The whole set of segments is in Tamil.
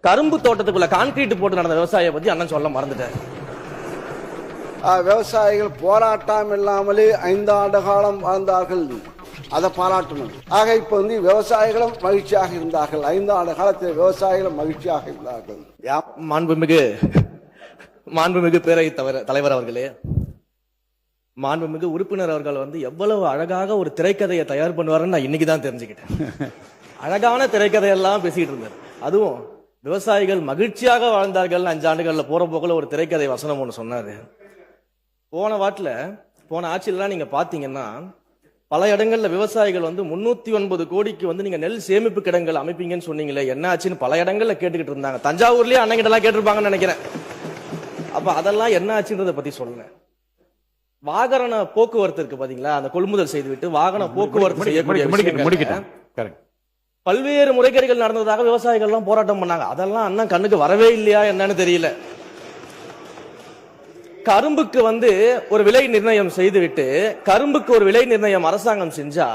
கரும்பு தோட்டத்துக்குள்ள கான்கிரீட் போட்டு நடந்த விவசாயியை பத்தி அண்ணன் சொல்ல மறந்துட்டார். விவசாயிகள் போராட்டம் இல்லாமலே 5 ஆண்டு காலம் வாழ்ந்தார்கள், அதை பாராட்டணும். ஆக இப்ப விவசாயிகளும் மகிழ்ச்சியாக இருந்தார்கள். 5 ஆண்டு காலத்தில் விவசாயிகளும் மகிழ்ச்சியாக இருந்தார்கள். மாண்புமிகு பேரவைத் தலைவர் அவர்களே, மாண்புமிகு உறுப்பினர் அவர்கள் எவ்வளவு அழகாக ஒரு திரைக்கதையை தயார் பண்ணுவாருன்னு நான் இன்னைக்குதான் தெரிஞ்சுக்கிட்டேன். அழகான திரைக்கதையெல்லாம் பேசிட்டு இருந்தார். அதுவும் விவசாயிகள் மகிழ்ச்சியாக வாழ்ந்தார்கள் 5 ஆண்டுகள்ல போற போக்குல ஒரு திரைக்கதை வசனம் ஒண்ணு சொன்னாரு. போன ஆட்சியெல்லாம் நீங்க பாத்தீங்கன்னா பல இடங்கள்ல விவசாயிகள் 309 கோடிக்கு நீங்க நெல் சேமிப்பு கிடங்குகள் அமைப்பீங்கன்னு சொன்னீங்களே, என்ன ஆச்சுன்னு பல இடங்கள்ல கேட்டுக்கிட்டு இருந்தாங்க. தஞ்சாவூர்லயே அண்ணன் எல்லாம் கேட்டிருப்பாங்கன்னு நினைக்கிறேன். அப்ப அதெல்லாம் என்ன ஆச்சுன்றதை பத்தி சொல்லுங்க. வாகன போக்குவரத்து இருக்கு பாத்தீங்களா, அந்த கொள்முதல் செய்துவிட்டு வாகன போக்குவரத்து செய்யக்கூடிய பல்வேறு முறைகேடுகள் நடந்ததாக விவசாயிகள் எல்லாம் போராட்டம் பண்ணாங்க. அதெல்லாம் அண்ணன் கண்ணுக்கு வரவே இல்லையா என்னன்னு தெரியல. கரும்புக்கு ஒரு விலை நிர்ணயம் செய்துவிட்டு, கரும்புக்கு ஒரு விலை நிர்ணயம் அரசாங்கம் செஞ்சா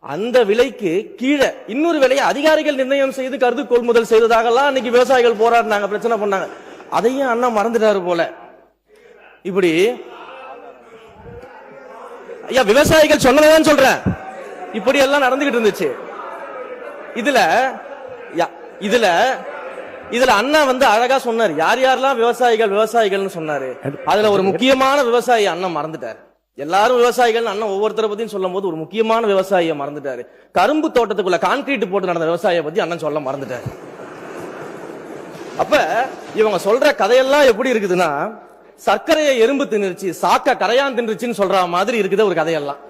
அந்த விலைக்கு கீழே இன்னொரு விலையை அதிகாரிகள் நிர்ணயம் செய்து கருது கொள்முதல் செய்ததாக எல்லாம் அன்னைக்கு விவசாயிகள் போராடினாங்க, பிரச்சனை பண்ணாங்க. அதையும் அண்ணன் மறந்துட்டாரு போல. இப்படி ஐயா விவசாயிகள் சொன்னதான் சொல்றேன், இப்படி எல்லாம் நடந்துகிட்டு இருந்துச்சு. இதுல அண்ணா அழகா சொன்னாரு யார் யாரெல்லாம் விவசாயிகள் சொன்னாரு. அதுல ஒரு முக்கியமான விவசாயி அண்ணன் மறந்துட்டாரு. எல்லாரும் விவசாயிகள் அண்ணன் ஒவ்வொருத்தரை பத்தியும் சொல்லும் போது ஒரு முக்கியமான விவசாயியை மறந்துட்டாரு. கரும்பு தோட்டத்துக்குள்ள கான்கிரீட் போட்டு நடந்த விவசாயியை பத்தி அண்ணன் சொல்ல மறந்துட்டாரு. அப்ப இவங்க சொல்ற கதையெல்லாம் எப்படி இருக்குதுன்னா, சர்க்கரையை எறும்பு தின்னுருச்சு, சாக்க கரையான் தின்றுச்சுன்னு சொல்ற மாதிரி இருக்குது ஒரு கதையெல்லாம்.